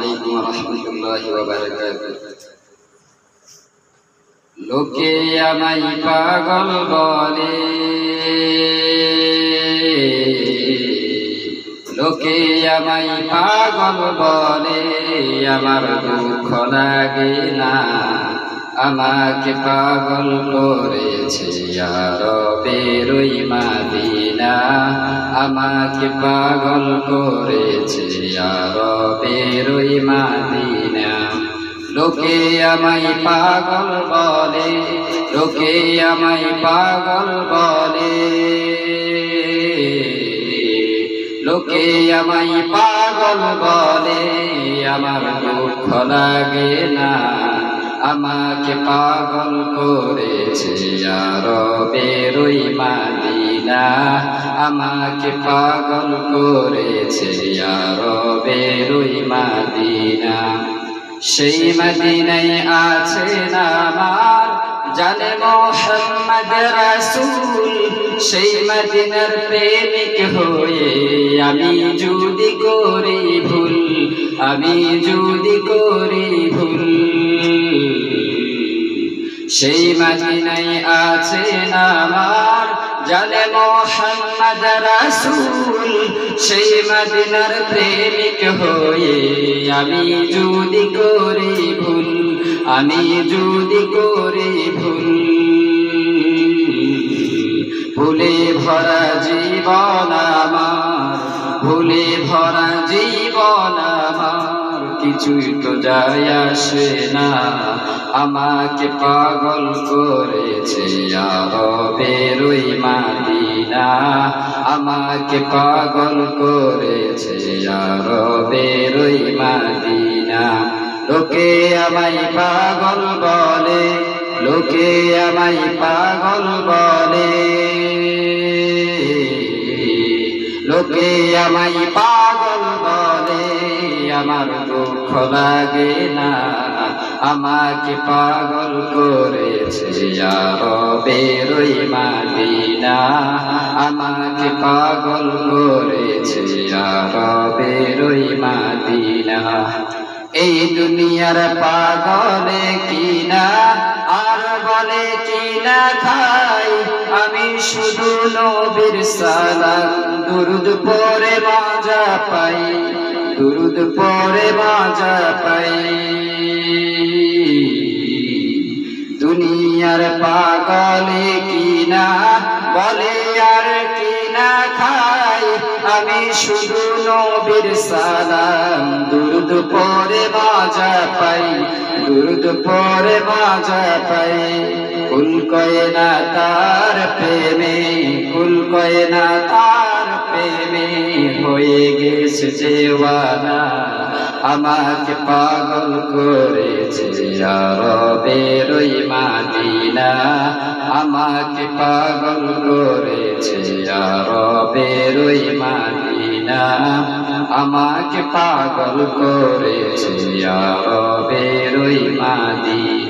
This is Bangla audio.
আলাইকুম ওয়া রাহমাতুল্লাহি ওয়া বারাকাতুহু। লোকে আমায় পাগল বলে, লোকে আমায় পাগল বলে, আমার দুঃখ লাগে না। আমাকে পাগল করেছে আরবের ওই মাদিনা, আমাকে পাগল করেছে আরবের ওই মাদিনা। লোকে আমায় পাগল বলে, লোকে আমায় পাগল বলে, লোকে আমায় পাগল বলে, আমার দুঃখ লাগে না। আমাকে পাগল করেছে আরবের ওই মাদিনা, আমাকে পাগল করেছে আরবের ওই মাদিনা। সেই মদিনায় আছেন আমার জানে মুহাম্মদ রাসূল, সেই মদিনার প্রেমিক হয়ে আমি যদি করি ভুল, আমি যদি করি ভুল। সেই মদিনায় আছেন আমার জানে মুহাম্মদ রাসূল, সেই মদিনার প্রেমিক হয়ে আমি যদি করি ভুল, আমি যদি করি ভুল। ভুলে ভরা জীবন আমার, ভুলে ভরা জীবন আমার, কিছুই তো যায় আসে না। আমাকে পাগল করেছে আরবের ওই মাদিনা, আমাকে পাগল করেছে আরবের ওই মাদিনা। লোকে আমায় পাগল বলে, লোকে আমায় পাগল বলে, লোকে আমায় পাগল বলে, আমার দুঃখ লাগে না। আমাকে পাগল করেছে আরবের ওই মাদিনা, আমাকে পাগল করেছে আরবের ওই মাদিনা। এই দুনিয়ার পাগলে কিনা আর বলে কিনা খাই, আমি শুধু নবীর সালাম দুরুদ পড়ে মজা পাই, দুরুদ পড়ে মজা পাই। দুনিয়ার পাগলে কিনা বলে আর কিনা খাই, আমি শুধু নবীর সালাম দুরুদ পড়ে মজা পাই, দুরুদ পড়ে মজা পাই। কুল কয় না তার প্রেমে, কুল কয় না তার প্রেমে, হয়ে গেছে দেওয়ানা। আমাকে পাগল করেছে আরবের ওই মাদিনা, আমাকে পাগল করেছে আরবের ওই মাদিনা, আমাকে পাগল করেছে আরবের ওই মাদিনা।